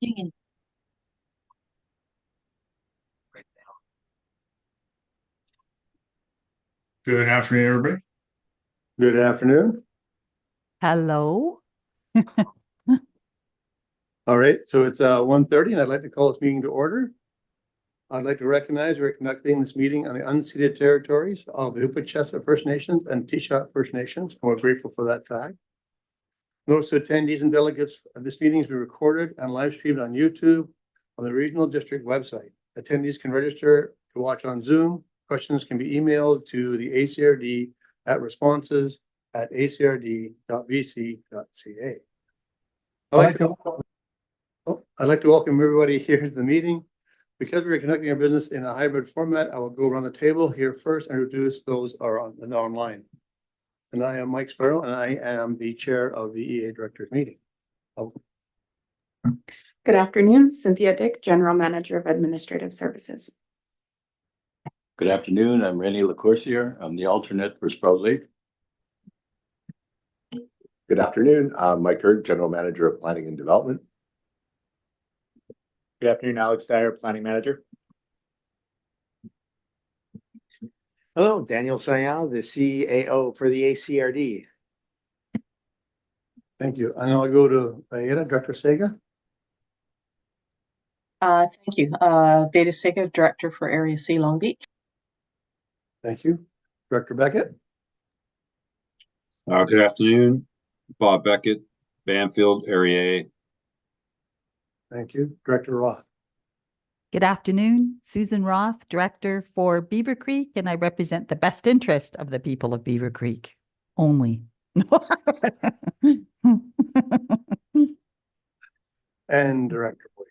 Good afternoon, everybody. Good afternoon. Hello. All right, so it's 1:30 and I'd like to call this meeting to order. I'd like to recognize we're conducting this meeting on the unceded territories of the Upachessa First Nations and Tisha First Nations, and we're grateful for that fact. Notice to attendees and delegates of this meeting is being recorded and live streamed on YouTube on the regional district website. Attendees can register to watch on Zoom. Questions can be emailed to the ACRD at responses@acrd.bc.ca. I'd like to welcome everybody here to the meeting. Because we're conducting our business in a hybrid format, I will go around the table here first and introduce those are online. And I am Mike Sparrow, and I am the chair of the EA Directors Meeting. Good afternoon, Cynthia Dick, General Manager of Administrative Services. Good afternoon, I'm Rennie LaCourcier. I'm the alternate for Sprout Lake. Good afternoon, Mike Hurd, General Manager of Planning and Development. Good afternoon, Alex Dyer, Planning Manager. Hello, Daniel Sayal, the CAO for the ACRD. Thank you. And I'll go to Director Sega. Thank you. Veda Sega, Director for Area C, Long Beach. Thank you. Director Beckett. Good afternoon, Bob Beckett, Bamfield, Area A. Thank you. Director Roth. Good afternoon, Susan Roth, Director for Beaver Creek, and I represent the best interest of the people of Beaver Creek only. And Director Boyd.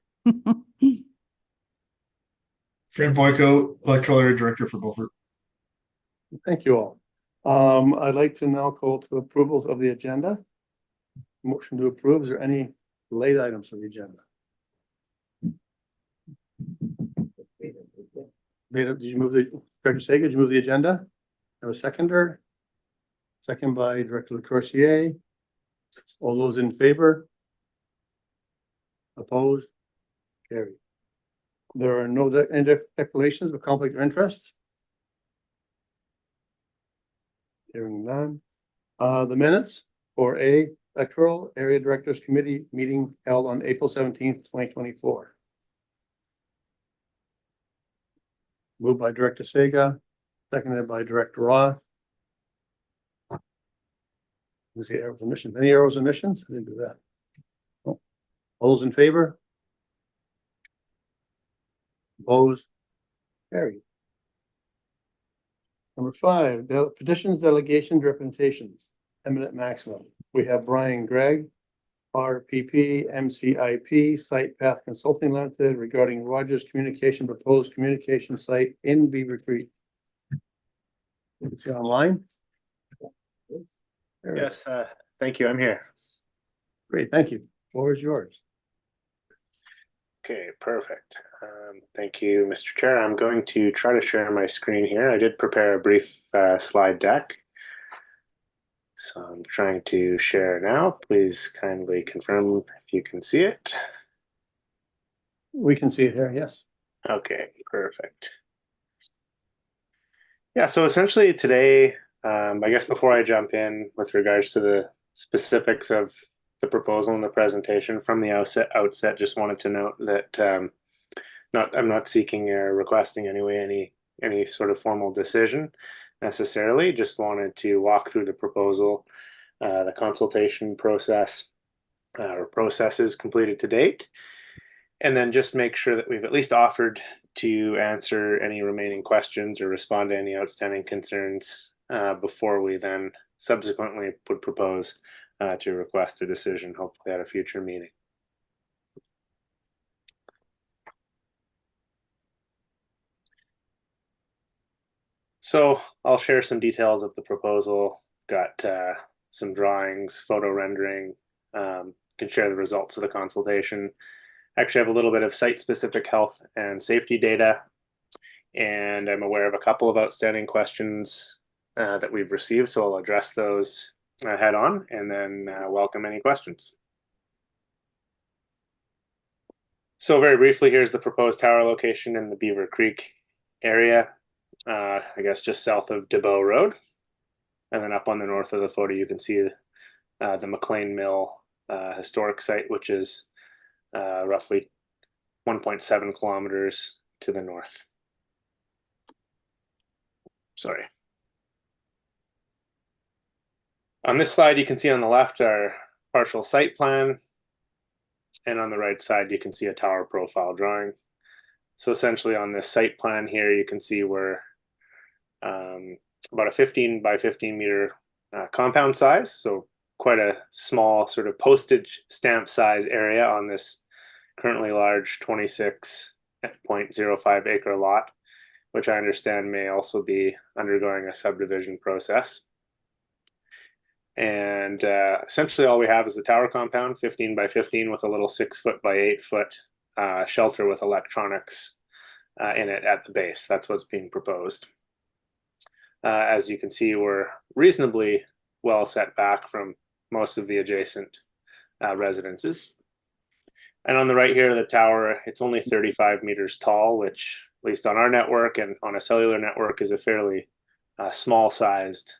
Frank Boyko, Electoral Area Director for Beaufort. Thank you all. I'd like to now call to approvals of the agenda. Motion to approve. Is there any late items on the agenda? Veda, did you move Director Sega, did you move the agenda? Have a seconder? Second by Director LaCourcier. All those in favor? Opposed? Carried. There are no declarations of conflict of interest. Hearing none. The minutes for Electoral Area Directors Committee meeting held on April 17th, 2024. Moved by Director Sega, seconded by Director Roth. Let's see, arrows emissions. Any arrows emissions? I didn't do that. Oh. All those in favor? Opposed? Carried. Number 5, petitions, delegations, representations, eminent maximum. We have Brian Gregg, RPP, MCIP, Site Path Consulting Limited regarding Rogers Communication proposed communication site in Beaver Creek. You can see online. Yes, thank you. I'm here. Great, thank you. Floor is yours. Okay, perfect. Thank you, Mr. Chair. I'm going to try to share my screen here. I did prepare a brief slide deck. So I'm trying to share now. Please kindly confirm if you can see it. We can see it here, yes. Okay, perfect. Yeah, so essentially today, I guess before I jump in with regards to the specifics of the proposal and the presentation from the outset, just wanted to note that I'm not seeking or requesting anyway any sort of formal decision necessarily. Just wanted to walk through the proposal, the consultation process or processes completed to date, and then just make sure that we've at least offered to answer any remaining questions or respond to any outstanding concerns before we then subsequently would propose to request a decision, hopefully at a future meeting. So I'll share some details of the proposal, got some drawings, photo rendering, can share the results of the consultation. Actually have a little bit of site-specific health and safety data, and I'm aware of a couple of outstanding questions that we've received, so I'll address those head on and then welcome any questions. So very briefly, here's the proposed tower location in the Beaver Creek area. I guess just south of DeBow Road. And then up on the north of the photo, you can see the McLean Mill historic site, which is roughly 1.7 kilometers to the north. Sorry. On this slide, you can see on the left our partial site plan. And on the right side, you can see a tower profile drawing. So essentially on this site plan here, you can see we're about a 15 by 15 meter compound size. So quite a small sort of postage stamp size area on this currently large 26.05 acre lot, which I understand may also be undergoing a subdivision process. And essentially all we have is the tower compound, 15 by 15 with a little 6 foot by 8 foot shelter with electronics in it at the base. That's what's being proposed. As you can see, we're reasonably well set back from most of the adjacent residences. And on the right here, the tower, it's only 35 meters tall, which at least on our network and on a cellular network is a fairly small sized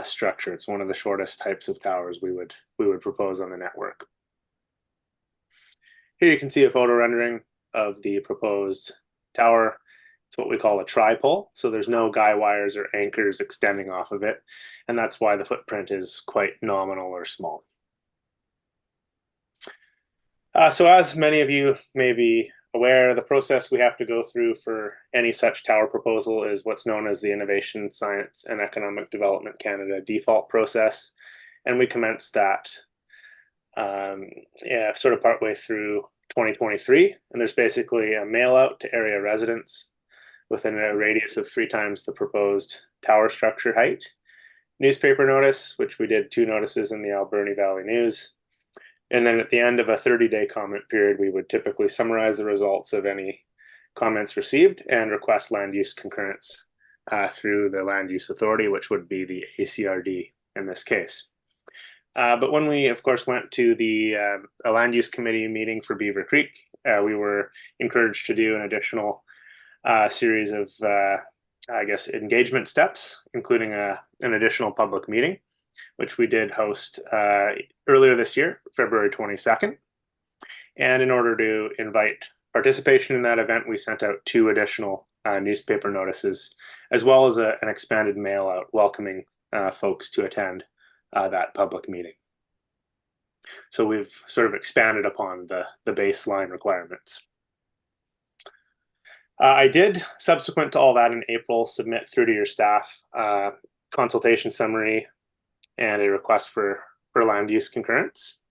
structure. It's one of the shortest types of towers we would propose on the network. Here you can see a photo rendering of the proposed tower. It's what we call a tripole. So there's no guy wires or anchors extending off of it. And that's why the footprint is quite nominal or small. So as many of you may be aware, the process we have to go through for any such tower proposal is what's known as the Innovation, Science and Economic Development Canada default process. And we commenced that sort of partway through 2023. And there's basically a mail out to area residents within a radius of 3 times the proposed tower structure height. Newspaper notice, which we did 2 notices in the Alberni Valley News. And then at the end of a 30-day comment period, we would typically summarize the results of any comments received and request land use concurrence through the Land Use Authority, which would be the ACRD in this case. But when we, of course, went to the Land Use Committee meeting for Beaver Creek, we were encouraged to do an additional series of, I guess, engagement steps, including an additional public meeting, which we did host earlier this year, February 22nd. And in order to invite participation in that event, we sent out 2 additional newspaper notices, as well as an expanded mail out welcoming folks to attend that public meeting. So we've sort of expanded upon the baseline requirements. I did, subsequent to all that in April, submit through to your staff consultation summary and a request for land use concurrence.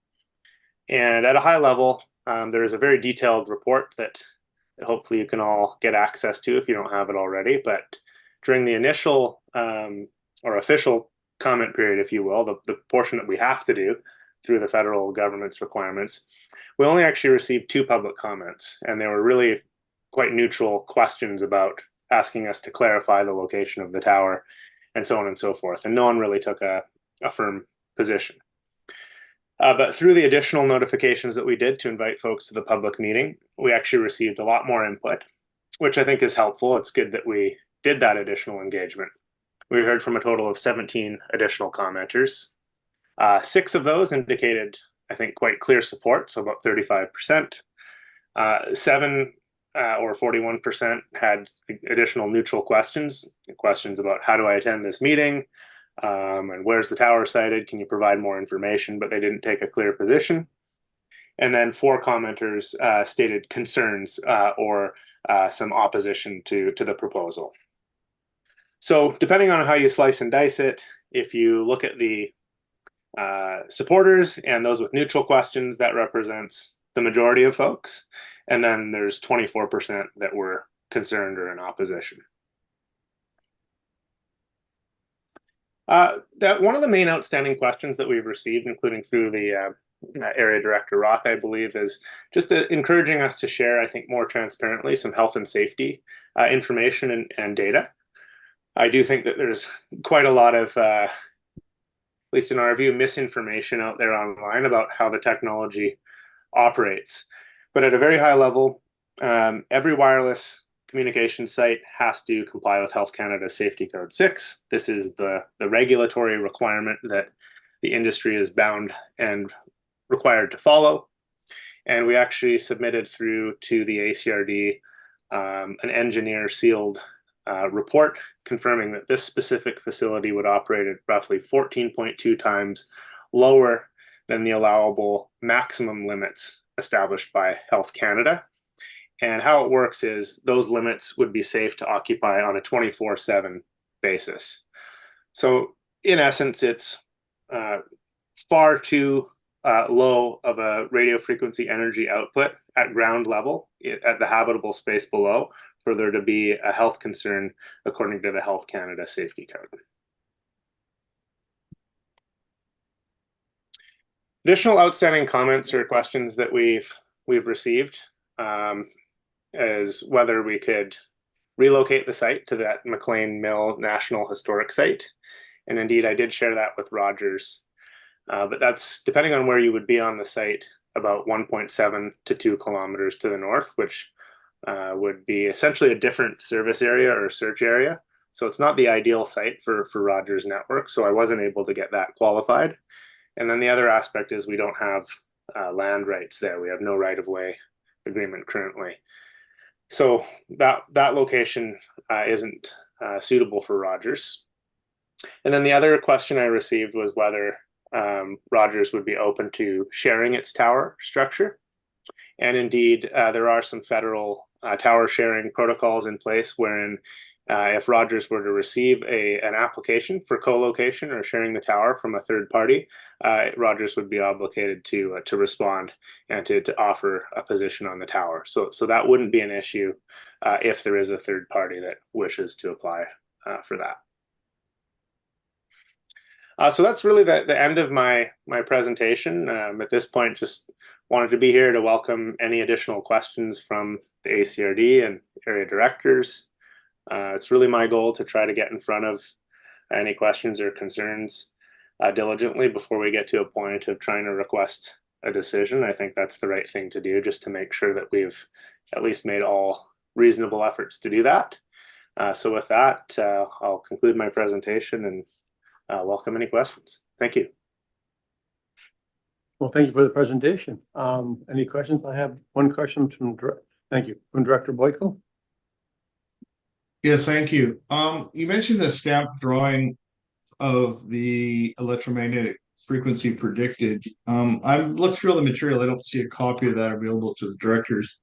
And at a high level, there is a very detailed report that hopefully you can all get access to if you don't have it already. But during the initial or official comment period, if you will, the portion that we have to do through the federal government's requirements, we only actually received 2 public comments, and they were really quite neutral questions about asking us to clarify the location of the tower and so on and so forth. And no one really took a firm position. But through the additional notifications that we did to invite folks to the public meeting, we actually received a lot more input, which I think is helpful. It's good that we did that additional engagement. We heard from a total of 17 additional commenters. 6 of those indicated, I think, quite clear support, so about 35%. 7 or 41% had additional neutral questions about how do I attend this meeting, and where's the tower sited? Can you provide more information? But they didn't take a clear position. And then 4 commenters stated concerns or some opposition to the proposal. So depending on how you slice and dice it, if you look at the supporters and those with neutral questions, that represents the majority of folks. And then there's 24% that were concerned or in opposition. That one of the main outstanding questions that we've received, including through the area director Roth, I believe, is just encouraging us to share, I think, more transparently some health and safety information and data. I do think that there's quite a lot of, at least in our view, misinformation out there online about how the technology operates. But at a very high level, every wireless communication site has to comply with Health Canada's Safety Code 6. This is the regulatory requirement that the industry is bound and required to follow. And we actually submitted through to the ACRD an engineer sealed report confirming that this specific facility would operate at roughly 14.2 times lower than the allowable maximum limits established by Health Canada. And how it works is those limits would be safe to occupy on a 24/7 basis. So in essence, it's far too low of a radio frequency energy output at ground level at the habitable space below for there to be a health concern according to the Health Canada Safety Code. Additional outstanding comments or questions that we've received is whether we could relocate the site to that McLean Mill National Historic Site. And indeed, I did share that with Rogers. But that's, depending on where you would be on the site, about 1.7 to 2 kilometers to the north, which would be essentially a different service area or search area. So it's not the ideal site for Rogers network. So I wasn't able to get that qualified. And then the other aspect is we don't have land rights there. We have no right-of-way agreement currently. So that location isn't suitable for Rogers. And then the other question I received was whether Rogers would be open to sharing its tower structure. And indeed, there are some federal tower sharing protocols in place wherein if Rogers were to receive an application for co-location or sharing the tower from a third party, Rogers would be obligated to respond and to offer a position on the tower. So that wouldn't be an issue if there is a third party that wishes to apply for that. So that's really the end of my presentation. At this point, just wanted to be here to welcome any additional questions from the ACRD and area directors. It's really my goal to try to get in front of any questions or concerns diligently before we get to a point of trying to request a decision. I think that's the right thing to do, just to make sure that we've at least made all reasonable efforts to do that. So with that, I'll conclude my presentation and welcome any questions. Thank you. Well, thank you for the presentation. Any questions? I have one question from Director Boyko. Yes, thank you. You mentioned the stamped drawing of the electromagnetic frequency predicted. I've looked through all the material. I don't see a copy of that available to the directors.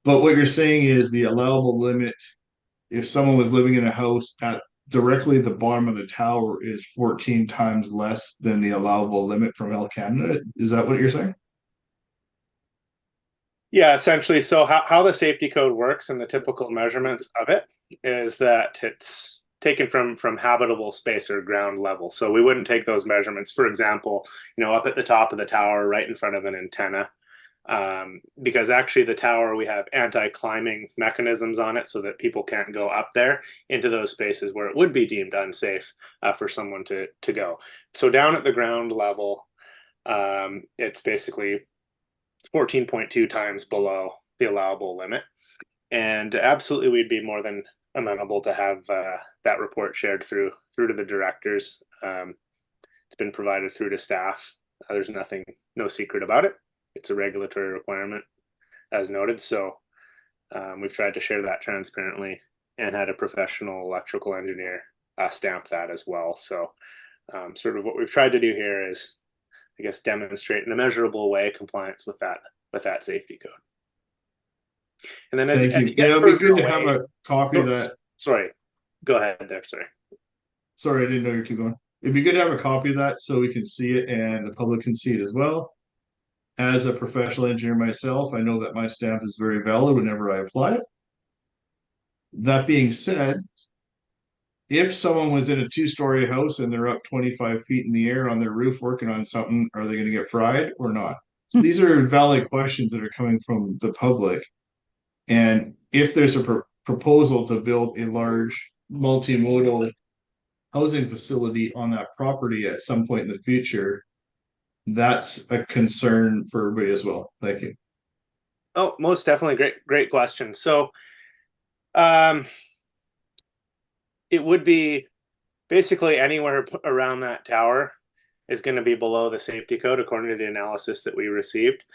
But what you're saying is the allowable limit, if someone was living in a house at directly the bottom of the tower, is 14 times less than the allowable limit from Health Canada. Is that what you're saying? Yeah, essentially. So how the safety code works and the typical measurements of it is that it's taken from habitable space or ground level. So we wouldn't take those measurements, for example, up at the top of the tower, right in front of an antenna, because actually the tower, we have anti-climbing mechanisms on it so that people can't go up there into those spaces where it would be deemed unsafe for someone to go. So down at the ground level, it's basically 14.2 times below the allowable limit. And absolutely, we'd be more than amenable to have that report shared through to the directors. It's been provided through to staff. There's no secret about it. It's a regulatory requirement, as noted. So we've tried to share that transparently and had a professional electrical engineer stamp that as well. So sort of what we've tried to do here is, I guess, demonstrate in a measurable way compliance with that safety code. And then Thank you. Yeah, it'd be good to have a copy of that. Sorry, go ahead there. Sorry, I didn't know you keep going. It'd be good to have a copy of that so we can see it and the public can see it as well. As a professional engineer myself, I know that my stamp is very valid whenever I apply it. That being said, if someone was in a 2-story house and they're up 25 feet in the air on their roof working on something, are they going to get fried or not? So these are valid questions that are coming from the public. And if there's a proposal to build a large multimodal housing facility on that property at some point in the future, that's a concern for everybody as well. Thank you. Oh, most definitely. Great question. So, um, it would be basically anywhere around that tower is going to be below the safety code according to the analysis that we received.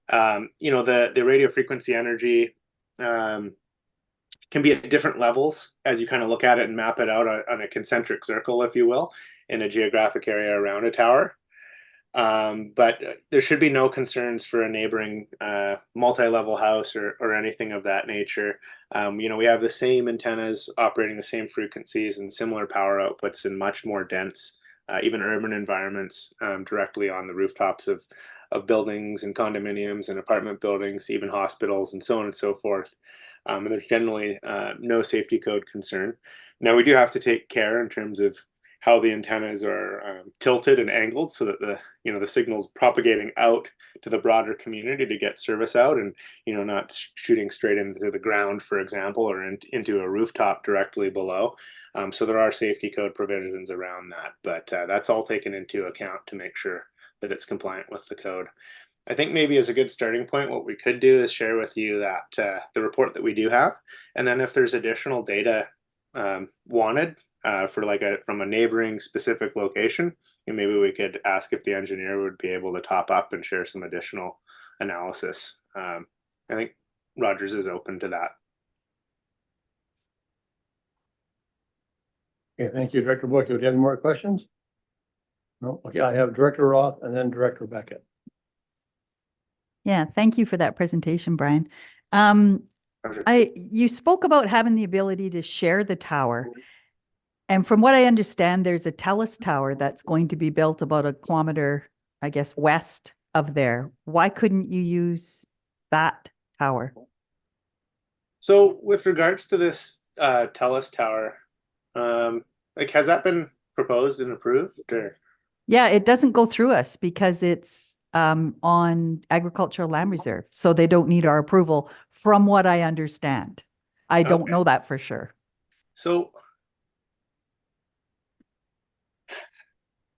The radio frequency energy can be at different levels as you kind of look at it and map it out on a concentric circle, if you will, in a geographic area around a tower. But there should be no concerns for a neighboring multi-level house or anything of that nature. We have the same antennas operating the same frequencies and similar power outputs in much more dense, even urban environments, directly on the rooftops of buildings and condominiums and apartment buildings, even hospitals and so on and so forth. And there's generally no safety code concern. Now, we do have to take care in terms of how the antennas are tilted and angled so that the signal's propagating out to the broader community to get service out, and not shooting straight into the ground, for example, or into a rooftop directly below. So there are safety code provisions around that, but that's all taken into account to make sure that it's compliant with the code. I think maybe as a good starting point, what we could do is share with you that the report that we do have, and then if there's additional data wanted from a neighboring specific location, and maybe we could ask if the engineer would be able to top up and share some additional analysis. I think Rogers is open to that. Okay, thank you, Director Boyke. Do you have any more questions? No, okay, I have Director Roth and then Director Beckett. Yeah, thank you for that presentation, Brian. You spoke about having the ability to share the tower. And from what I understand, there's a TELUS tower that's going to be built about 1 kilometer, I guess, west of there. Why couldn't you use that tower? So with regards to this TELUS tower, has that been proposed and approved? Or? Yeah, it doesn't go through us because it's on agricultural land reserve. So they don't need our approval from what I understand. I don't know that for sure. So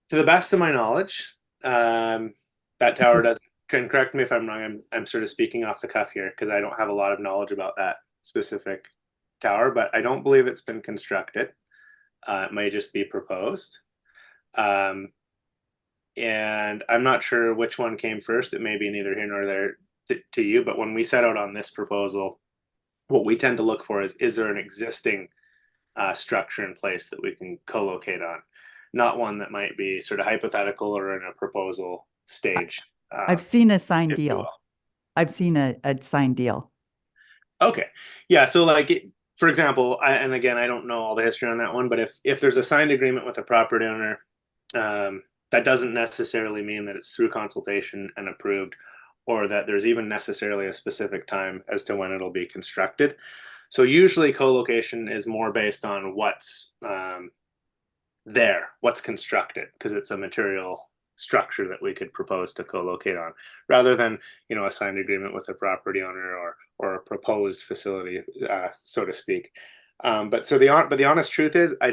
to the best of my knowledge, that tower doesn't, can correct me if I'm wrong, I'm sort of speaking off the cuff here because I don't have a lot of knowledge about that specific tower, but I don't believe it's been constructed. It may just be proposed. And I'm not sure which one came first. It may be neither here nor there to you, but when we set out on this proposal, what we tend to look for is there an existing structure in place that we can co-locate on, not one that might be sort of hypothetical or in a proposal stage. I've seen a signed deal. I've seen a signed deal. Okay. Yeah. So for example, and again, I don't know all the history on that one, but if there's a signed agreement with a property owner, that doesn't necessarily mean that it's through consultation and approved, or that there's even necessarily a specific time as to when it'll be constructed. So usually co-location is more based on what's what's constructed, because it's a material structure that we could propose to co-locate on, rather than a signed agreement with a property owner or a proposed facility, so to speak. But the honest truth is, I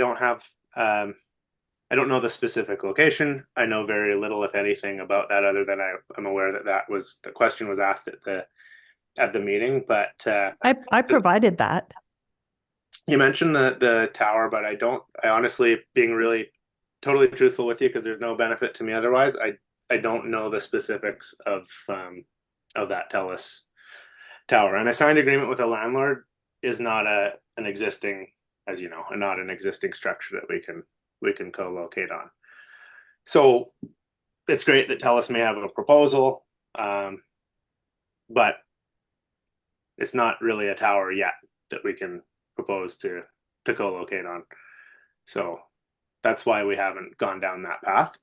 don't know the specific location. I know very little, if anything, about that, other than I'm aware that the question was asked at the meeting. But I provided that. You mentioned the tower, but I honestly, being really totally truthful with you, because there's no benefit to me otherwise, I don't know the specifics of that TELUS tower. And a signed agreement with a landlord is not an existing, as you know, not an existing structure that we can co-locate on. So it's great that TELUS may have a proposal, but it's not really a tower yet that we can propose to co-locate on. So that's why we haven't gone down that path.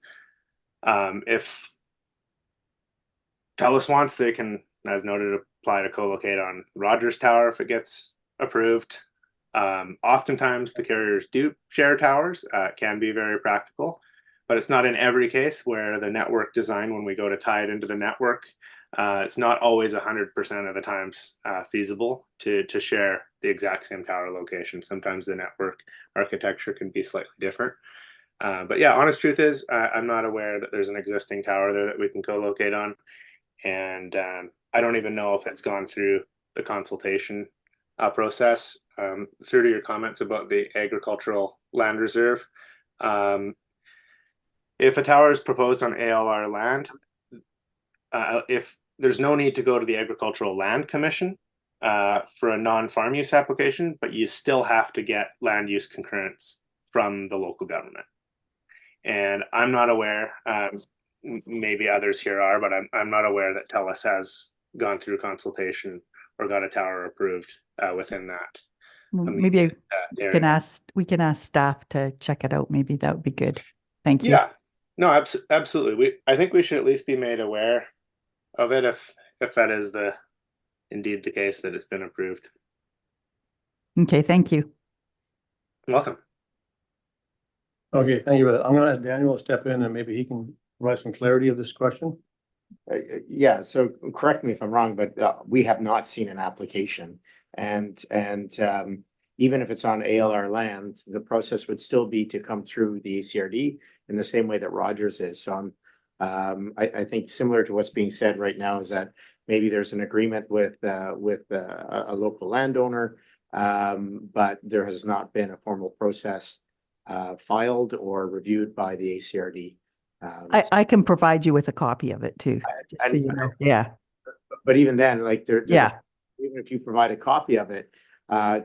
If TELUS wants, they can, as noted, apply to co-locate on Rogers Tower if it gets approved. Oftentimes the carriers do share towers. It can be very practical, but it's not in every case where the network design, when we go to tie it into the network, it's not always 100% of the times feasible to share the exact same tower location. Sometimes the network architecture can be slightly different. But yeah, honest truth is, I'm not aware that there's an existing tower there that we can co-locate on. And I don't even know if it's gone through the consultation process. Through to your comments about the agricultural land reserve, if a tower is proposed on ALR land, if there's no need to go to the Agricultural Land Commission for a non-farm use application, but you still have to get land use concurrence from the local government. And I'm not aware, maybe others here are, but I'm not aware that TELUS has gone through consultation or got a tower approved within that. Maybe we can ask staff to check it out. Maybe that would be good. Thank you. Yeah, no, absolutely. I think we should at least be made aware of it if that is indeed the case that it's been approved. Okay, thank you. Welcome. Okay, thank you for that. I'm gonna ask Daniel to step in and maybe he can provide some clarity of this question. Yeah, so correct me if I'm wrong, but we have not seen an application. And even if it's on ALR land, the process would still be to come through the ACRD in the same way that Rogers is. So I think similar to what's being said right now is that maybe there's an agreement with a local landowner, but there has not been a formal process filed or reviewed by the ACRD. I can provide you with a copy of it too. just so you know. Yeah. But even then, like Yeah. even if you provide a copy of it,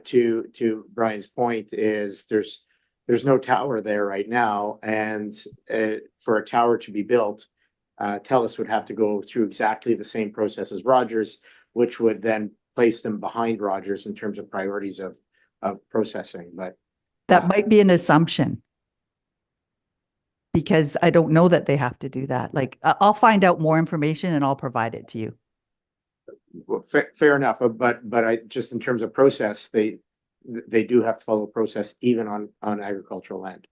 to Brian's point is there's no tower there right now, and for a tower to be built, TELUS would have to go through exactly the same process as Rogers, which would then place them behind Rogers in terms of priorities of processing. But That might be an assumption, because I don't know that they have to do that. Like, I'll find out more information and I'll provide it to you. well, fair enough, but I just in terms of process, they do have to follow process even on agricultural land.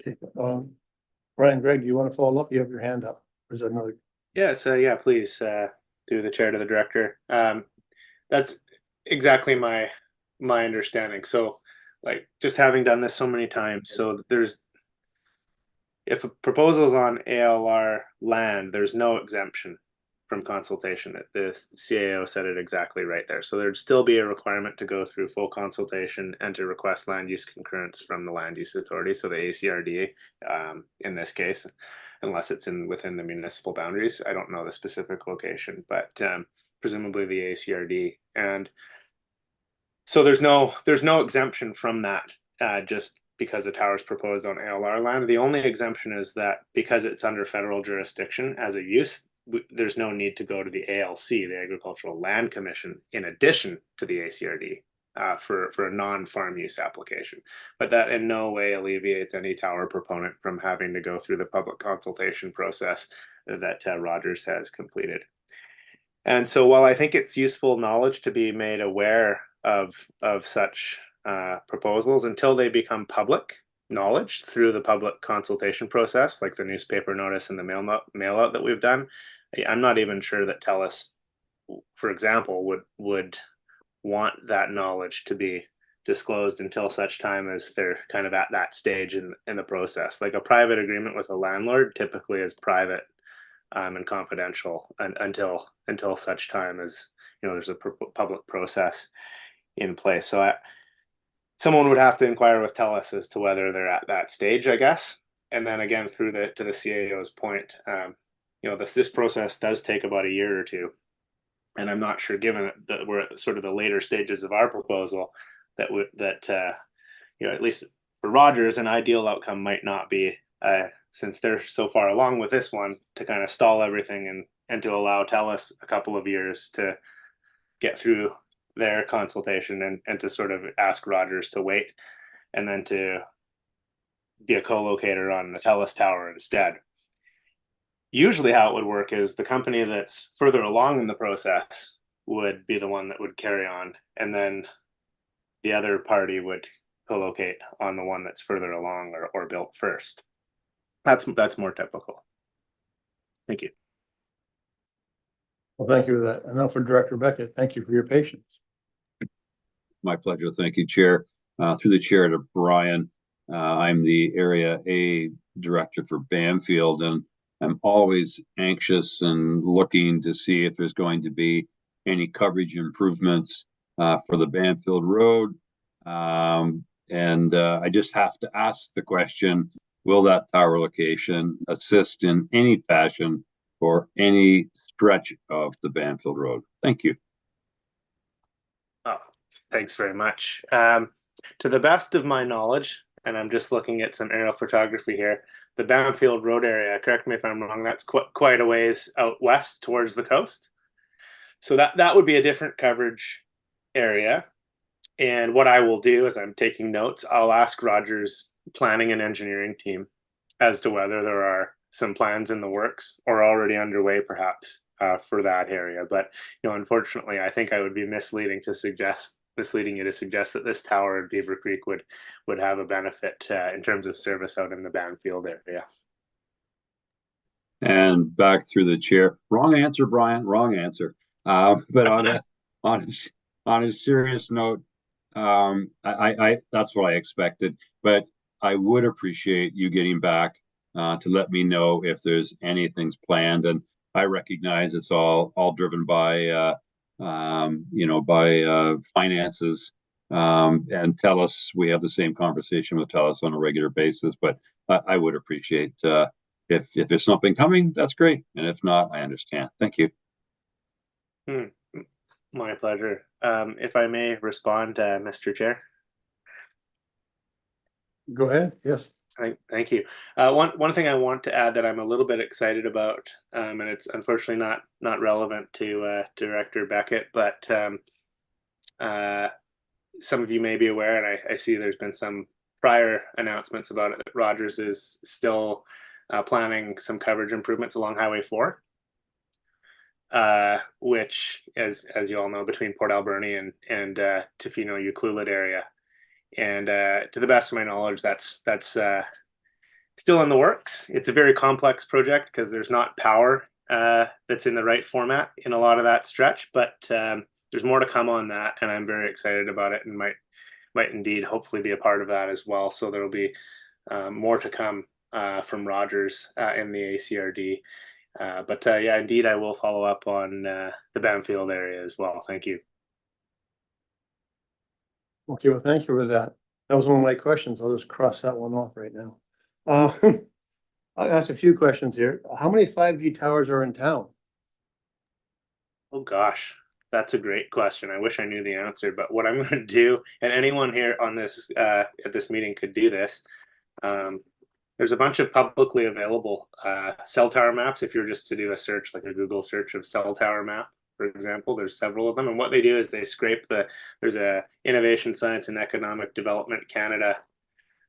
Okay, Brian, Greg, do you want to follow up? You have your hand up. Or is that another? Yeah, so yeah, please, through the chair to the director. That's exactly my understanding. So, like, just having done this so many times, so if a proposal is on ALR land, there's no exemption from consultation. The CAO said it exactly right there. So there'd still be a requirement to go through full consultation and to request land use concurrence from the land use authority. So the ACRD, in this case, unless it's within the municipal boundaries. I don't know the specific location, but presumably the ACRD. And so there's no exemption from that, just because the tower is proposed on ALR land. The only exemption is that because it's under federal jurisdiction as a use, there's no need to go to the ALC, the Agricultural Land Commission, in addition to the ACRD for a non-farm use application. But that in no way alleviates any tower proponent from having to go through the public consultation process that Rogers has completed. And so while I think it's useful knowledge to be made aware of such proposals until they become public knowledge through the public consultation process, like the newspaper notice and the mail out that we've done, I'm not even sure that TELUS, for example, would want that knowledge to be disclosed until such time as they're kind of at that stage in the process. Like a private agreement with a landlord typically is private and confidential until such time as there's a public process in place. So someone would have to inquire with TELUS as to whether they're at that stage, I guess. And then again, to the CAO's point, this process does take about a year or two. And I'm not sure, given that we're at sort of the later stages of our proposal, that at least for Rogers, an ideal outcome might not be, since they're so far along with this one, to kind of stall everything and to allow TELUS a couple of years to get through their consultation and to sort of ask Rogers to wait, and then to be a co-locator on the TELUS tower instead. Usually how it would work is the company that's further along in the process would be the one that would carry on, and then the other party would co-locate on the one that's further along or built first. That's more typical. Thank you. Well, thank you for that. And now for Director Beckett, thank you for your patience. My pleasure. Thank you, Chair. Through the chair to Brian. I'm the Area A Director for Bamfield, and I'm always anxious and looking to see if there's going to be any coverage improvements for the Bamfield Road. And I just have to ask the question, will that tower location assist in any fashion for any stretch of the Bamfield Road? Thank you. Oh, thanks very much. To the best of my knowledge, and I'm just looking at some aerial photography here, the Bamfield Road area, correct me if I'm wrong, that's quite a ways out west towards the coast. So that would be a different coverage area. And what I will do as I'm taking notes, I'll ask Rogers planning and engineering team as to whether there are some plans in the works or already underway, perhaps, for that area. But unfortunately, I think I would be misleading you to suggest that this tower at Beaver Creek would have a benefit in terms of service out in the Banfield area. And back through the chair. Wrong answer, Brian. Wrong answer. But on a serious note, I that's what I expected. But I would appreciate you getting back to let me know if there's anything's planned. And I recognize it's all driven by finances. And TELUS, we have the same conversation with TELUS on a regular basis. But I would appreciate if there's something coming, that's great. And if not, I understand. Thank you. My pleasure. If I may respond, Mr. Chair. Go ahead. Yes. Thank you. One thing I want to add that I'm a little bit excited about, and it's unfortunately not relevant to Director Beckett, but some of you may be aware, and I see there's been some prior announcements about it, that Rogers is still planning some coverage improvements along Highway 4. Which, as you all know, between Port Alberni and Tofino Ucluelet area, and to the best of my knowledge, that's still in the works. It's a very complex project because there's not power that's in the right format in a lot of that stretch, but there's more to come on that, and I'm very excited about it, and might indeed hopefully be a part of that as well. So there will be more to come from Rogers in the ACRD. But yeah, indeed, I will follow up on the Banfield area as well. Thank you. Okay, well, thank you for that. That was one of my questions. I'll just cross that one off right now. I'll ask a few questions here. How many 5G towers are in town? Oh gosh, that's a great question. I wish I knew the answer, but what I'm going to do, and anyone here on this at this meeting could do this. There's a bunch of publicly available cell tower maps. If you're just to do a search, like a Google search of cell tower map, for example, there's several of them. And what they do is they scrape there's a Innovation, Science and Economic Development Canada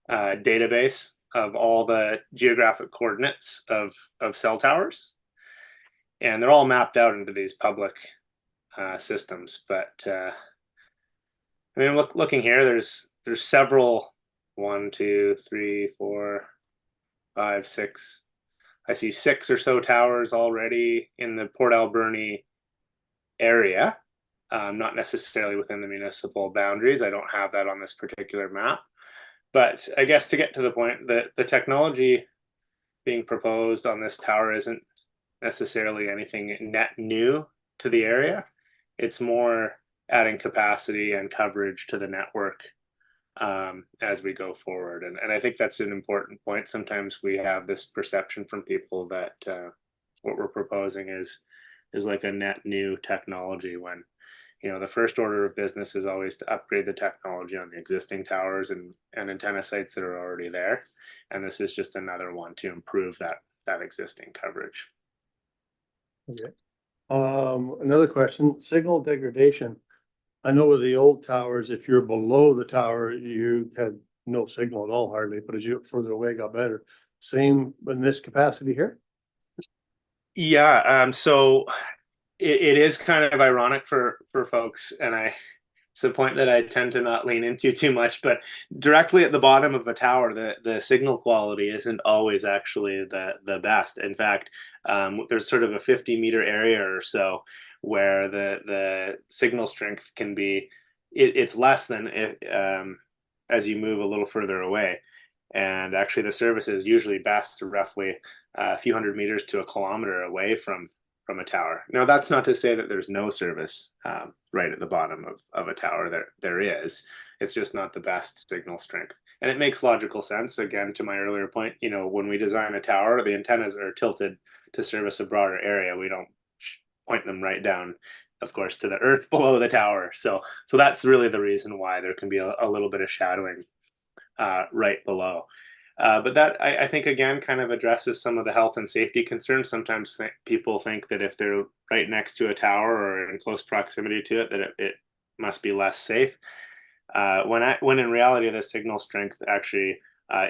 database of all the geographic coordinates of cell towers. And they're all mapped out into these public systems. But I mean, looking here, there's several, 1, 2, 3, 4, 5, 6. I see 6 or so towers already in the Port Alberni area, not necessarily within the municipal boundaries. I don't have that on this particular map. But I guess to get to the point, that the technology being proposed on this tower isn't necessarily anything net new to the area. It's more adding capacity and coverage to the network as we go forward. And I think that's an important point. Sometimes we have this perception from people that what we're proposing is like a net new technology, when the first order of business is always to upgrade the technology on the existing towers and antenna sites that are already there. And this is just another one to improve that existing coverage. Okay. Another question, signal degradation. I know with the old towers, if you're below the tower, you had no signal at all hardly, but as you get further away, it got better. Same in this capacity here? Yeah, so it is kind of ironic for folks, and it's a point that I tend to not lean into too much, but directly at the bottom of the tower, the signal quality isn't always actually the best. In fact, there's sort of a 50-meter area or so where the signal strength can be, it's less than as you move a little further away. And actually the service is usually best roughly a few hundred meters to a kilometer away from a tower. Now, that's not to say that there's no service right at the bottom of a tower. There is. It's just not the best signal strength. And it makes logical sense. Again, to my earlier point, you know, when we design a tower, the antennas are tilted to service a broader area. We don't point them right down, of course, to the earth below the tower. So that's really the reason why there can be a little bit of shadowing right below. But that, I think, again, kind of addresses some of the health and safety concerns. Sometimes people think that if they're right next to a tower or in close proximity to it, that it must be less safe. When in reality, the signal strength actually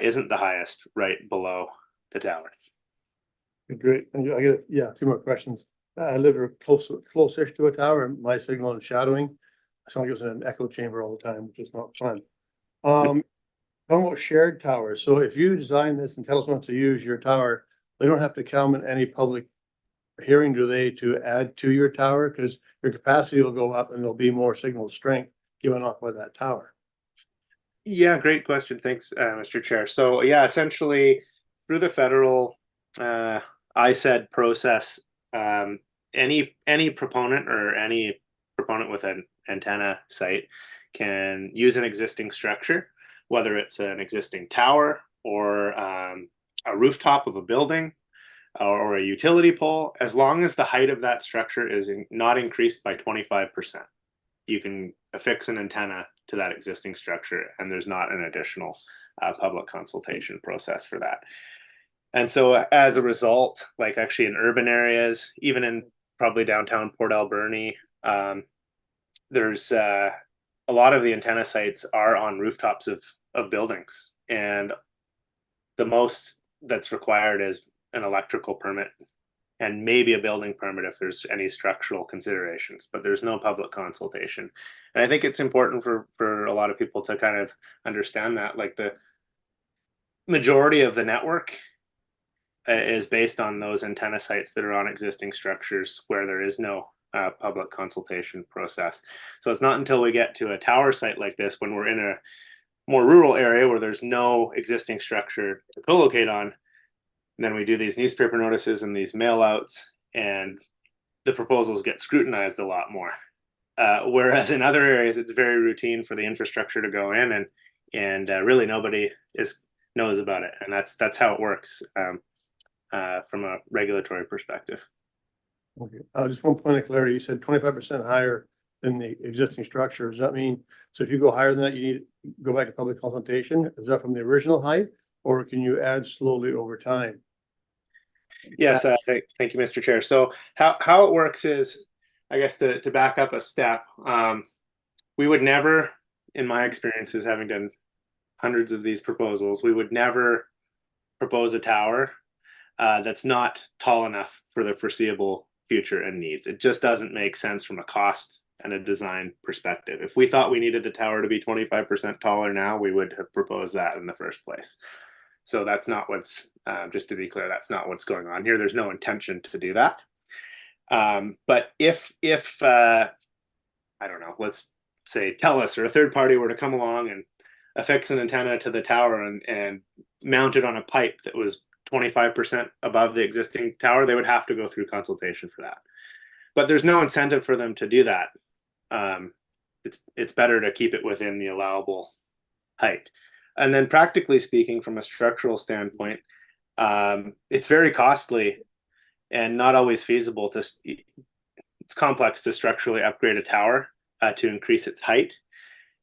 isn't the highest right below the tower. Great. And I get, yeah, two more questions. I live close-ish to a tower, and my signal is shadowing. I sound like it was in an echo chamber all the time, which is not fun. Talking about shared towers. So if you design this and tell us not to use your tower, they don't have to come in any public hearing, do they, to add to your tower? Because your capacity will go up and there'll be more signal strength given off by that tower. Yeah, great question. Thanks, Mr. Chair. So yeah, essentially through the federal ISED process, any proponent or any proponent with an antenna site can use an existing structure, whether it's an existing tower or a rooftop of a building or a utility pole, as long as the height of that structure is not increased by 25%. You can affix an antenna to that existing structure, and there's not an additional public consultation process for that. And so as a result, like actually in urban areas, even in probably downtown Port Alberni, there's a lot of the antenna sites are on rooftops of buildings, and the most that's required is an electrical permit and maybe a building permit if there's any structural considerations, but there's no public consultation. And I think it's important for a lot of people to kind of understand that, like, the majority of the network is based on those antenna sites that are on existing structures where there is no public consultation process. So it's not until we get to a tower site like this, when we're in a more rural area where there's no existing structure to co-locate on, and then we do these newspaper notices and these mail outs, and the proposals get scrutinized a lot more. Whereas in other areas, it's very routine for the infrastructure to go in, and really nobody knows about it, and that's how it works from a regulatory perspective. Okay. Just one point of clarity. You said 25% higher than the existing structure. Does that mean, so if you go higher than that, you need to go back to public consultation? Is that from the original height, or can you add slowly over time? Yes, thank you, Mr. Chair. So how it works is, I guess to back up a step, we would never, in my experiences, having done hundreds of these proposals, we would never propose a tower that's not tall enough for the foreseeable future and needs. It just doesn't make sense from a cost and a design perspective. If we thought we needed the tower to be 25% taller now, we would have proposed that in the first place. So that's not what's, just to be clear, that's not what's going on here. There's no intention to do that. But if I don't know, let's say TELUS or a third party were to come along and affix an antenna to the tower and mount it on a pipe that was 25% above the existing tower, they would have to go through consultation for that. But there's no incentive for them to do that. It's better to keep it within the allowable height. And then practically speaking, from a structural standpoint, it's very costly and not always feasible to, it's complex to structurally upgrade a tower to increase its height,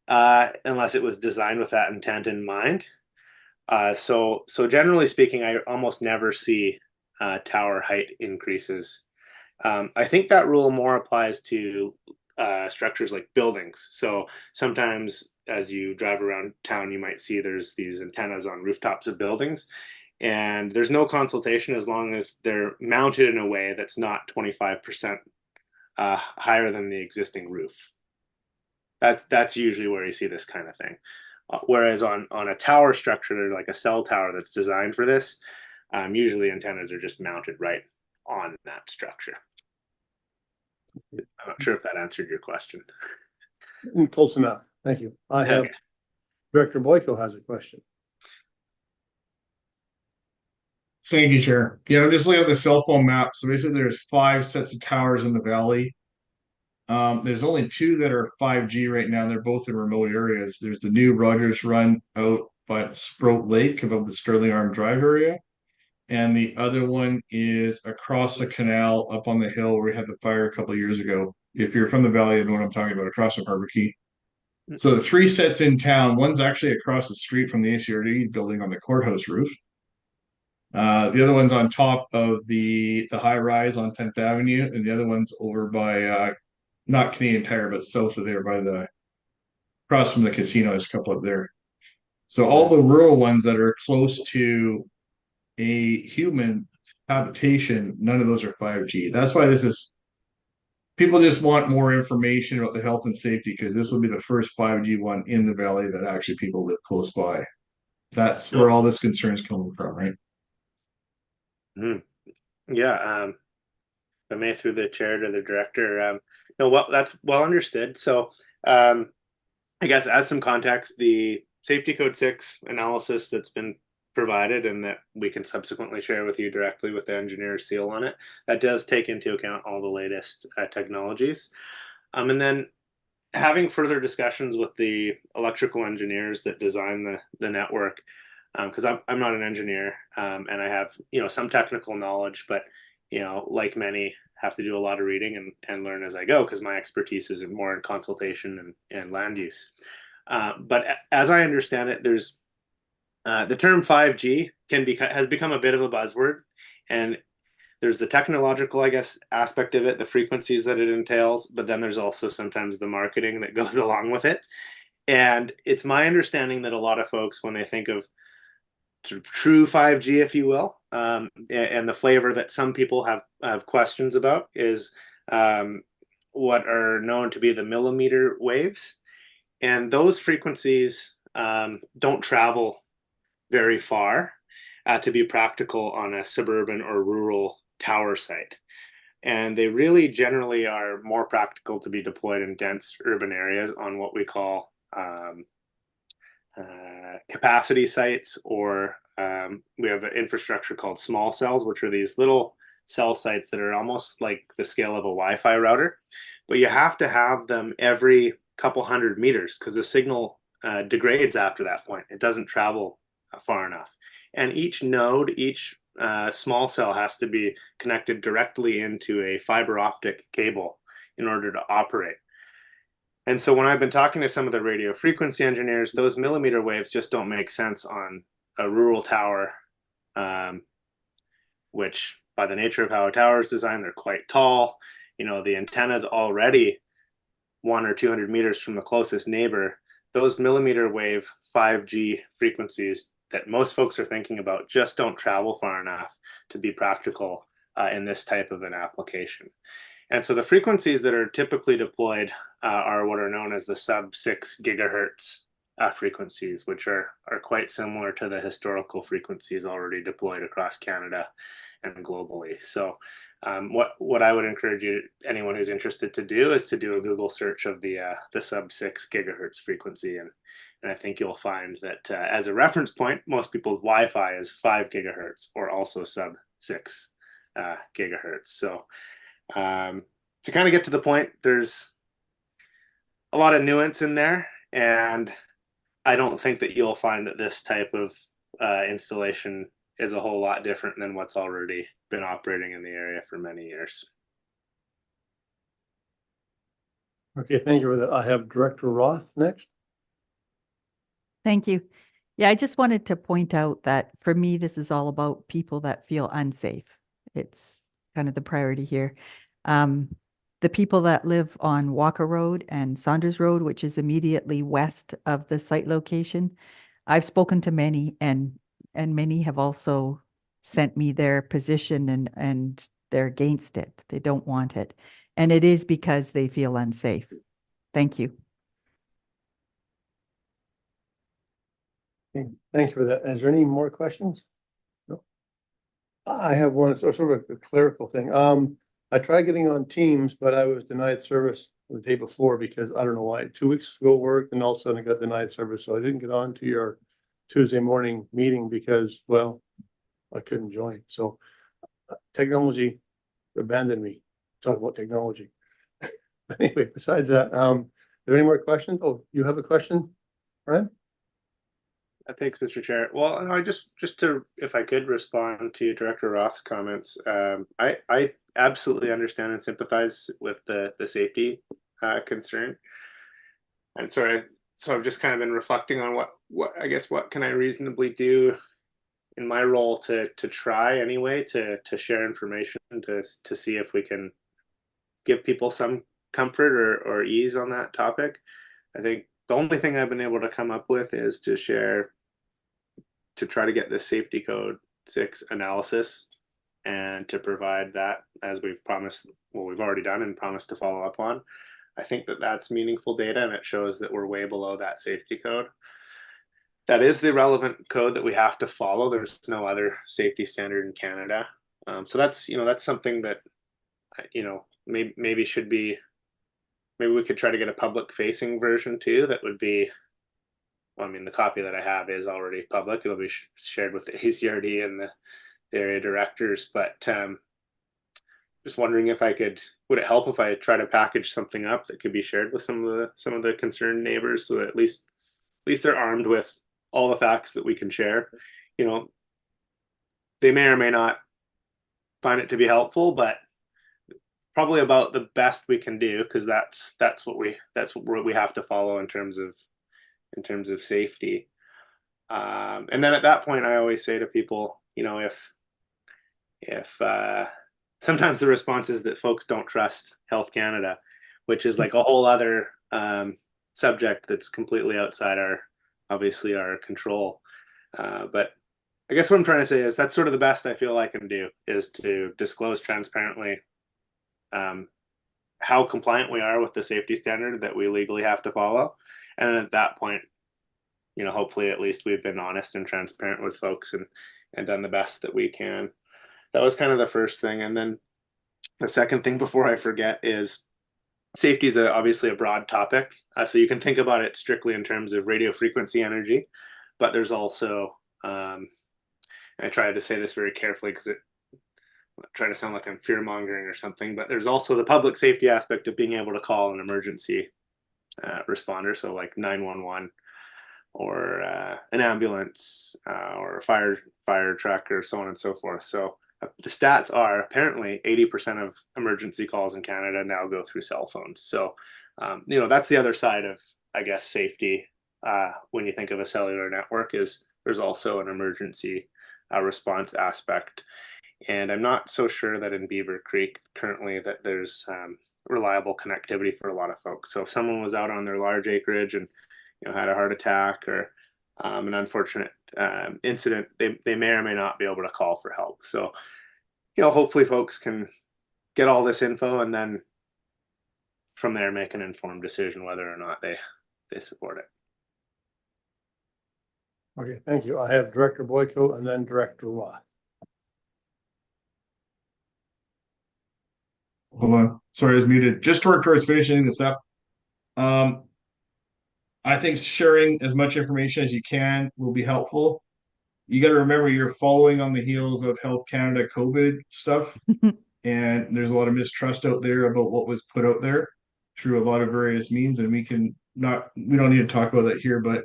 unless it was designed with that intent in mind. So generally speaking, I almost never see tower height increases. I think that rule more applies to structures like buildings. So sometimes as you drive around town, you might see there's these antennas on rooftops of buildings, and there's no consultation as long as they're mounted in a way that's not 25% higher than the existing roof. That's usually where you see this kind of thing. Whereas on a tower structure, like a cell tower that's designed for this, usually antennas are just mounted right on that structure. I'm not sure if that answered your question. Close enough. Thank you. I have Okay. Director Boyko has a question. Thank you, Chair. Yeah, I'm just looking at the cell phone map. So basically there's 5 sets of towers in the valley. There's only 2 that are 5G right now. They're both in remote areas. There's the new Rogers Run out by Sprout Lake above the Sterling Arm Drive area. And the other one is across the canal up on the hill where we had the fire a couple of years ago. If you're from the valley, you know what I'm talking about, across from Harbor Key. So the 3 sets in town, one's actually across the street from the ACRD building on the courthouse roof. The other one's on top of the high rise on 10th Avenue, and the other one's over by not Canadian Tire, but south of there by the across from the casino. There's a couple up there. So all the rural ones that are close to a human habitation, none of those are 5G. That's why this is people just want more information about the health and safety because this will be the first 5G one in the valley that actually people live close by. That's where all this concern is coming from, right? Yeah, I may through the chair to the director. No, well, that's well understood. So, I guess as some context, the Safety Code 6 analysis that's been provided and that we can subsequently share with you directly with the engineer's seal on it, that does take into account all the latest technologies. And then having further discussions with the electrical engineers that design the network, because I'm not an engineer, and I have some technical knowledge, but like many, have to do a lot of reading and learn as I go because my expertise is more in consultation and land use. But as I understand it, there's the term 5G has become a bit of a buzzword, and there's the technological, I guess, aspect of it, the frequencies that it entails, but then there's also sometimes the marketing that goes along with it. And it's my understanding that a lot of folks, when they think of sort of true 5G, if you will, and the flavor that some people have questions about is what are known to be the millimeter waves. And those frequencies don't travel very far to be practical on a suburban or rural tower site. And they really generally are more practical to be deployed in dense urban areas on what we call capacity sites, or we have an infrastructure called small cells, which are these little cell sites that are almost like the scale of a Wi-Fi router. But you have to have them every couple hundred meters because the signal degrades after that point. It doesn't travel far enough. And each node, each small cell has to be connected directly into a fiber optic cable in order to operate. And so when I've been talking to some of the radio frequency engineers, those millimeter waves just don't make sense on a rural tower, which by the nature of how a tower is designed, they're quite tall. The antenna's already 100 or 200 meters from the closest neighbor. Those millimeter wave 5G frequencies that most folks are thinking about just don't travel far enough to be practical in this type of an application. And so the frequencies that are typically deployed are what are known as the sub-6 gigahertz frequencies, which are quite similar to the historical frequencies already deployed across Canada and globally. So what I would encourage anyone who's interested to do is to do a Google search of the sub-6 gigahertz frequency, and I think you'll find that as a reference point, most people's Wi-Fi is 5 gigahertz or also sub-6 gigahertz. So to kind of get to the point, there's a lot of nuance in there, and I don't think that you'll find that this type of installation is a whole lot different than what's already been operating in the area for many years. Okay, thank you for that. I have Director Roth next. Thank you. Yeah, I just wanted to point out that for me, this is all about people that feel unsafe. It's kind of the priority here. The people that live on Walker Road and Saunders Road, which is immediately west of the site location, I've spoken to many, and many have also sent me their position and they're against it. They don't want it. And it is because they feel unsafe. Thank you. Okay, thank you for that. Is there any more questions? No. I have one, sort of a clerical thing. I tried getting on Teams, but I was denied service the day before because I don't know why. 2 weeks ago worked, and all of a sudden I got denied service. So I didn't get on to your Tuesday morning meeting because, well, I couldn't join. So technology abandoned me. Talk about technology. Anyway, besides that, are there any more questions? Oh, you have a question, Brian? Thanks, Mr. Chair. Well, no, just to, if I could respond to Director Roth's comments, I absolutely understand and sympathize with the safety concern. And so I've just kind of been reflecting on what I guess what can I reasonably do in my role to try anyway to share information to see if we can give people some comfort or ease on that topic. I think the only thing I've been able to come up with is to share, to try to get this safety code 6 analysis and to provide that as we've promised, well, we've already done and promised to follow up on. I think that that's meaningful data and it shows that we're way below that safety code. That is the relevant code that we have to follow. There's no other safety standard in Canada. So that's, that's something that, maybe should be, maybe we could try to get a public facing version too. That would be, well, I mean, the copy that I have is already public. It'll be shared with the ACRD and the area directors, but just wondering if I could, would it help if I try to package something up that could be shared with some of the concerned neighbors, so that at least they're armed with all the facts that we can share. They may or may not find it to be helpful, but probably about the best we can do, because that's what we have to follow in terms of safety. And then at that point, I always say to people, if sometimes the response is that folks don't trust Health Canada, which is like a whole other subject that's completely outside obviously our control. But I guess what I'm trying to say is that's sort of the best I feel I can do, is to disclose transparently how compliant we are with the safety standard that we legally have to follow. And at that point, hopefully at least we've been honest and transparent with folks and done the best that we can. That was kind of the first thing. And then the second thing, before I forget, is safety is obviously a broad topic. So you can think about it strictly in terms of radio frequency energy, but there's also, and I tried to say this very carefully because I'm trying to sound like I'm fear mongering or something, but there's also the public safety aspect of being able to call an emergency responder. So like 911 or an ambulance or a fire truck or so on and so forth. So the stats are apparently 80% of emergency calls in Canada now go through cell phones. So, that's the other side of, I guess, safety. When you think of a cellular network, is there's also an emergency response aspect. And I'm not so sure that in Beaver Creek currently that there's reliable connectivity for a lot of folks. So if someone was out on their large acreage and had a heart attack or an unfortunate incident, they may or may not be able to call for help. So, hopefully folks can get all this info and then from there make an informed decision whether or not they support it. Okay, thank you. I have Director Boyko and then Director Roth. Hold on. Sorry, I was muted. Just to work towards finishing this up. I think sharing as much information as you can will be helpful. You got to remember you're following on the heels of Health Canada COVID stuff. And there's a lot of mistrust out there about what was put out there through a lot of various means. And we don't need to talk about that here, but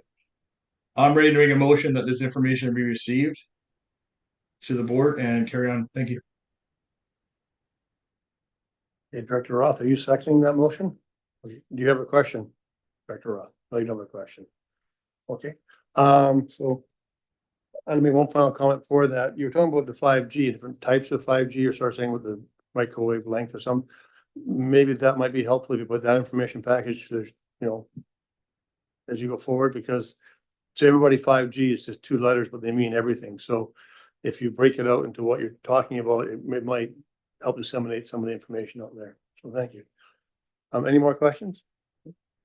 I'm ready to make a motion that this information be received to the board and carry on. Thank you. Okay, Director Roth, are you seconding that motion? Do you have a question, Director Roth? No, you don't have a question. Okay, so I'll make one final comment for that. You're talking about the 5G, different types of 5G. You're sort of saying with the microwave length or some. Maybe that might be helpful if you put that information package, as you go forward, because to everybody 5G is just 2 letters, but they mean everything. So if you break it out into what you're talking about, it might help disseminate some of the information out there. So thank you. Any more questions?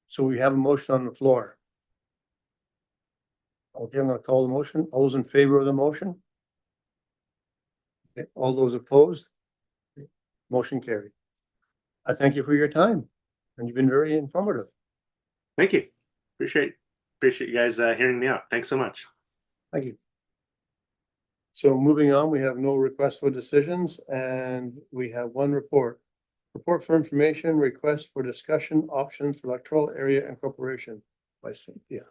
So we have a motion on the floor. Okay, I'm going to call the motion. All those in favor of the motion? Okay, all those opposed? Okay, motion carried. I thank you for your time, and you've been very informative. Thank you. Appreciate you guys hearing me out. Thanks so much. Thank you. So moving on, we have no request for decisions and we have one report. Report for information, request for discussion options for electoral area incorporation by Cynthia.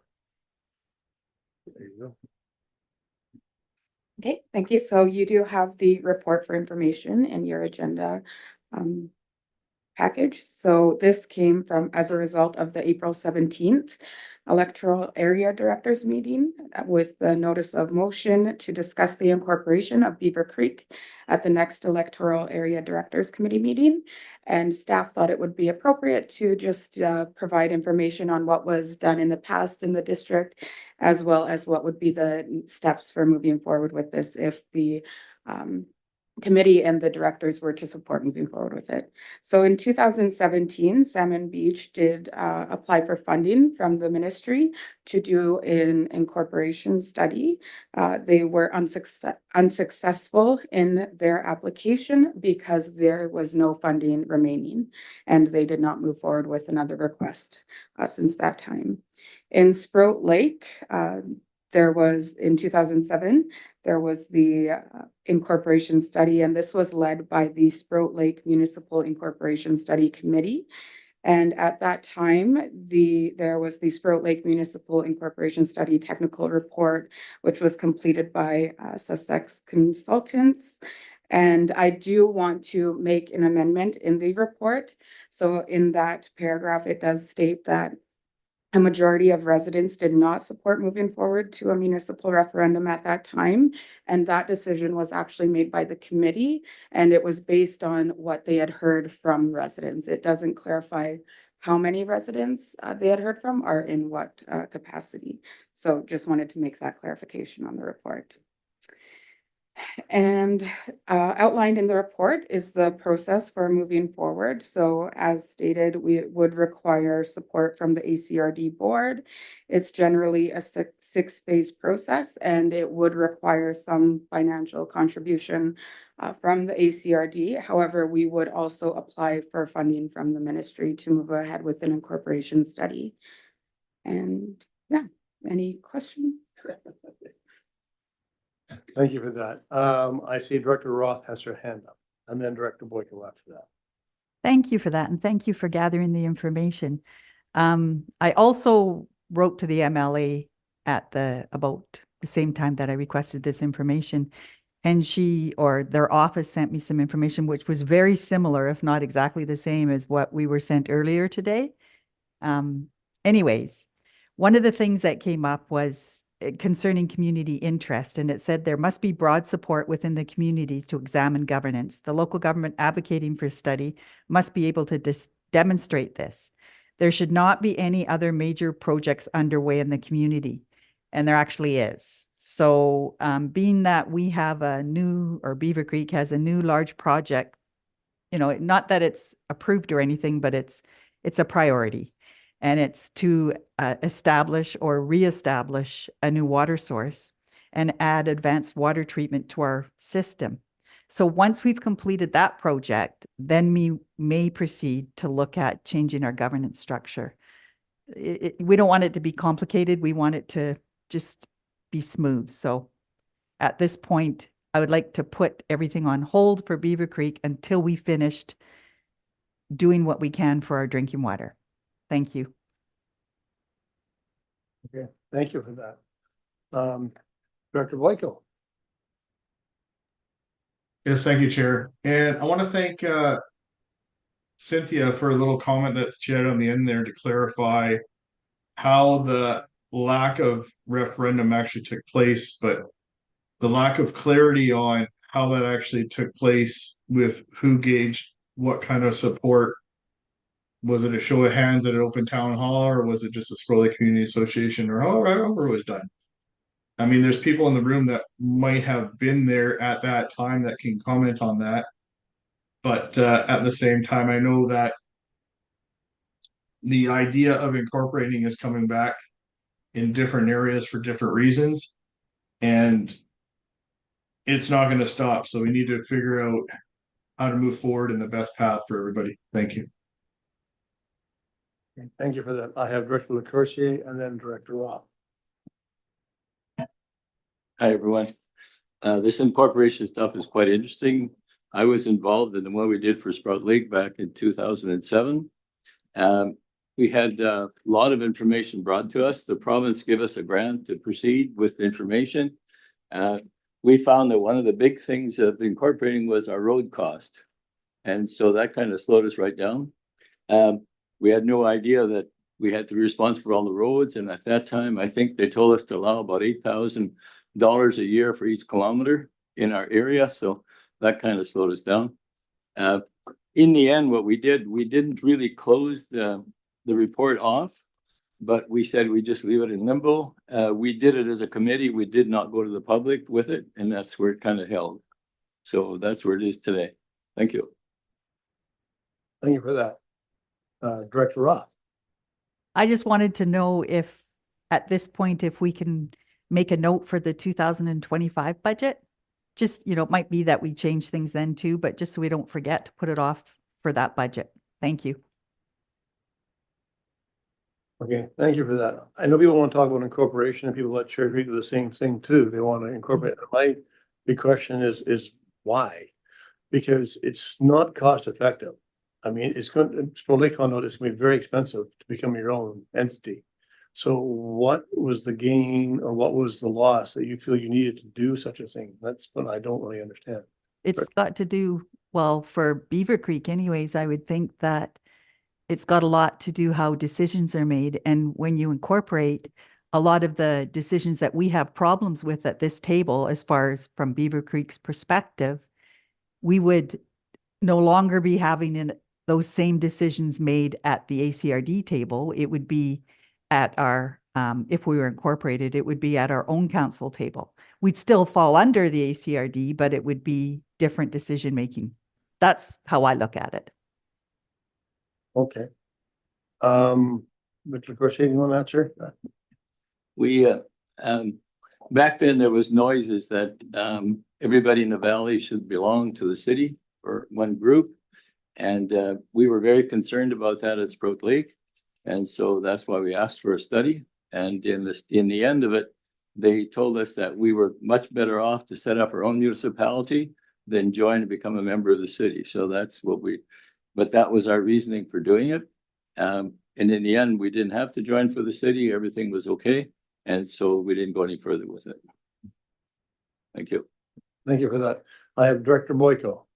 There you go. Okay, thank you. So you do have the report for information in your agenda package. So this came from as a result of the April 17th electoral area directors meeting with the notice of motion to discuss the incorporation of Beaver Creek at the next electoral area directors committee meeting. And staff thought it would be appropriate to just provide information on what was done in the past in the district, as well as what would be the steps for moving forward with this if the committee and the directors were to support moving forward with it. So in 2017, Salmon Beach did apply for funding from the ministry to do an incorporation study. They were unsuccessful in their application because there was no funding remaining, and they did not move forward with another request since that time. In Sprout Lake, there was in 2007, there was the incorporation study, and this was led by the Sprout Lake Municipal Incorporation Study Committee. And at that time, there was the Sprout Lake Municipal Incorporation Study Technical Report, which was completed by Sussex Consultants. And I do want to make an amendment in the report. So in that paragraph, it does state that a majority of residents did not support moving forward to a municipal referendum at that time. And that decision was actually made by the committee, and it was based on what they had heard from residents. It doesn't clarify how many residents they had heard from or in what capacity. So just wanted to make that clarification on the report. And outlined in the report is the process for moving forward. So as stated, we would require support from the ACRD board. It's generally a six-phase process, and it would require some financial contribution from the ACRD. However, we would also apply for funding from the ministry to move ahead with an incorporation study. And yeah, any questions? Thank you for that. I see Director Roth has her hand up and then Director Boyko after that. Thank you for that, and thank you for gathering the information. I also wrote to the MLA at about the same time that I requested this information, and their office sent me some information which was very similar, if not exactly the same as what we were sent earlier today. Anyways, one of the things that came up was concerning community interest, and it said there must be broad support within the community to examine governance. The local government advocating for study must be able to demonstrate this. There should not be any other major projects underway in the community, and there actually is. So being that we have Beaver Creek has a new large project, not that it's approved or anything, but it's a priority. And it's to establish or reestablish a new water source and add advanced water treatment to our system. So once we've completed that project, then we may proceed to look at changing our governance structure. We don't want it to be complicated. We want it to just be smooth. So at this point, I would like to put everything on hold for Beaver Creek until we finished doing what we can for our drinking water. Thank you. Okay, thank you for that. Director Boyko. Yes, thank you, Chair. And I want to thank Cynthia for a little comment that she had on the end there to clarify how the lack of referendum actually took place, but the lack of clarity on how that actually took place with who gauged what kind of support. Was it a show of hands at an open town hall, or was it just a Sprout Lake Community Association, or however it was done? I mean, there's people in the room that might have been there at that time that can comment on that. But at the same time, I know that the idea of incorporating is coming back in different areas for different reasons. And it's not going to stop. So we need to figure out how to move forward in the best path for everybody. Thank you. Okay, thank you for that. I have Director LaCourcier and then Director Roth. Hi, everyone. This incorporation stuff is quite interesting. I was involved in the one we did for Sprout Lake back in 2007. We had a lot of information brought to us. The province gave us a grant to proceed with the information. We found that one of the big things of incorporating was our road cost. And so that kind of slowed us right down. We had no idea that we had to be responsible for all the roads. And at that time, I think they told us to allow about $8,000 a year for each kilometer in our area. So that kind of slowed us down. In the end, what we did, we didn't really close the report off, but we said we just leave it in limbo. We did it as a committee. We did not go to the public with it, and that's where it kind of held. So that's where it is today. Thank you. Thank you for that. Director Roth. I just wanted to know if, at this point, if we can make a note for the 2025 budget. Just, it might be that we change things then too, but just so we don't forget to put it off for that budget. Thank you. Okay, thank you for that. I know people want to talk about incorporation and people at Cherry Creek do the same thing too. They want to incorporate. My big question is why? Because it's not cost effective. I mean, Sprout Lake found out it's going to be very expensive to become your own entity. So what was the gain or what was the loss that you feel you needed to do such a thing? That's what I don't really understand. It's got to do, well, for Beaver Creek anyways, I would think that it's got a lot to do how decisions are made. And when you incorporate a lot of the decisions that we have problems with at this table, as far as from Beaver Creek's perspective, we would no longer be having those same decisions made at the ACRD table. It would be at our, if we were incorporated, it would be at our own council table. We'd still fall under the ACRD, but it would be different decision making. That's how I look at it. Okay. Mr. Corsier, you want to answer that? We, back then there was noises that everybody in the valley should belong to the city or one group. And we were very concerned about that at Sprout Lake. And so that's why we asked for a study. And in the end of it, they told us that we were much better off to set up our own municipality than join and become a member of the city. So that's what but that was our reasoning for doing it. And in the end, we didn't have to join for the city. Everything was okay. And so we didn't go any further with it. Thank you. Thank you for that. I have Director Boyko.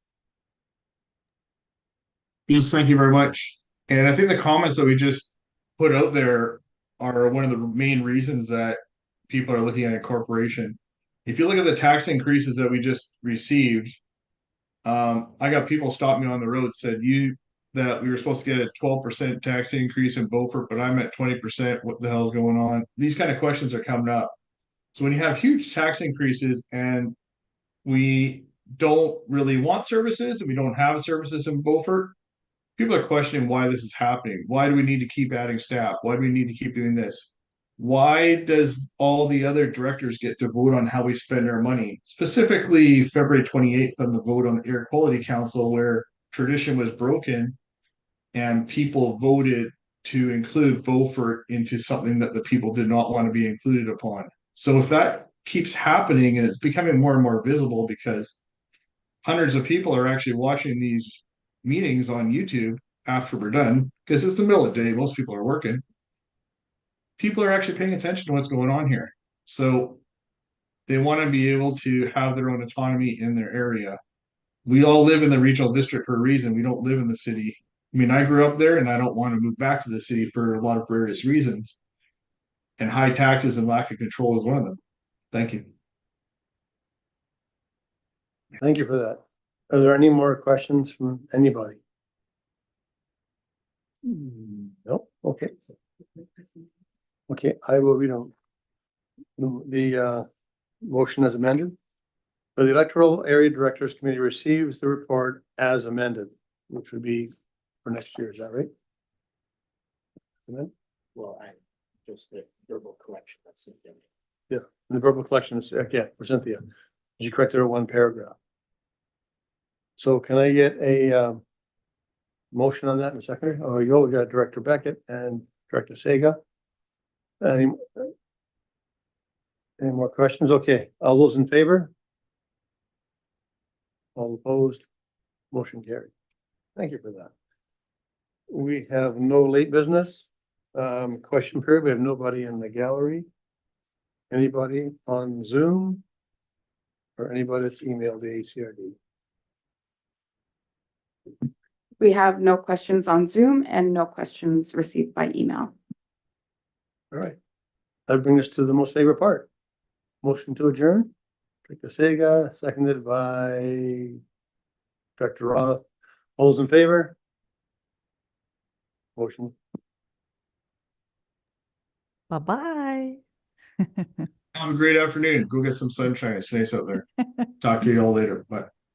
Yes, thank you very much. And I think the comments that we just put out there are one of the main reasons that people are looking at incorporation. If you look at the tax increases that we just received, I got people stop me on the road, said that we were supposed to get a 12% tax increase in Beaufort, but I'm at 20%. What the hell is going on? These kind of questions are coming up. So when you have huge tax increases and we don't really want services and we don't have services in Beaufort, people are questioning why this is happening. Why do we need to keep adding staff? Why do we need to keep doing this? Why does all the other directors get to vote on how we spend our money? Specifically, February 28th on the vote on the Air Quality Council, where tradition was broken and people voted to include Beaufort into something that the people did not want to be included upon. So if that keeps happening and it's becoming more and more visible because hundreds of people are actually watching these meetings on YouTube after we're done, because it's the middle of the day, most people are working. People are actually paying attention to what's going on here. So they want to be able to have their own autonomy in their area. We all live in the regional district for a reason. We don't live in the city. I mean, I grew up there and I don't want to move back to the city for a lot of various reasons. And high taxes and lack of control is one of them. Thank you. Thank you for that. Are there any more questions from anybody? No? Okay. Okay, I will read on the motion as amended. The Electoral Area Directors Committee receives the report as amended, which would be for next year. Is that right? Well, just the verbal collection. That's it. Yeah, the verbal collection is, okay, for Cynthia. You corrected her one paragraph. So can I get a motion on that in a second? Oh, you go. We got Director Beckett and Director Sega. Any more questions? Okay, all those in favor? All opposed? Motion carried. Thank you for that. We have no late business. Question period. We have nobody in the gallery. Anybody on Zoom? Or anybody that's emailed the ACRD? We have no questions on Zoom and no questions received by email. All right. That brings us to the most favorite part. Motion to adjourn. Director Sega, seconded by Director Roth. All those in favor? Motion. Bye-bye. Have a great afternoon. Go get some sunshine. It's nice out there. Talk to you all later. Bye.